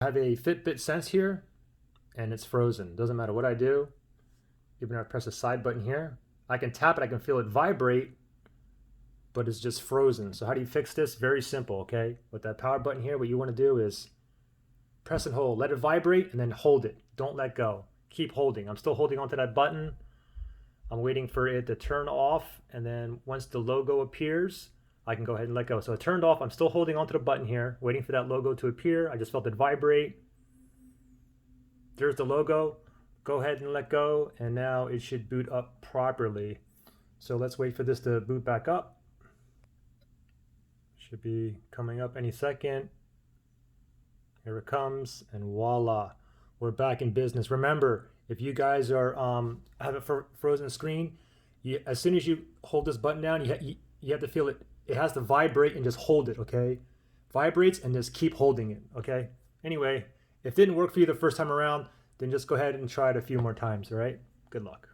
I have a Fitbit Sense here, and it's frozen. Doesn't matter what I do. Even if I press the side button here, I can tap it, I can feel it vibrate, but it's just frozen. So how do you fix this? Very simple, okay? With that power button here, what you want to do is press and hold, let it vibrate, and then hold it. Don't let go. Keep holding. I'm still holding onto that button. I'm waiting for it to turn off, and then once the logo appears, I can go ahead and let go. So it turned off. I'm still holding onto the button here, waiting for that logo to appear. I just felt it vibrate. There's the logo. Go ahead and let go, and now it should boot up properly. So let's wait for this to boot back up. Should be coming up any second. Here it comes, and voila, we're back in business. Remember, if you guys are have a frozen screen, as soon as you hold this button down, you have to feel it. It has to vibrate and just hold it, okay? Vibrates and just keep holding it, okay? Anyway, if it didn't work for you the first time around, then just go ahead and try it a few more times, all right? Good luck.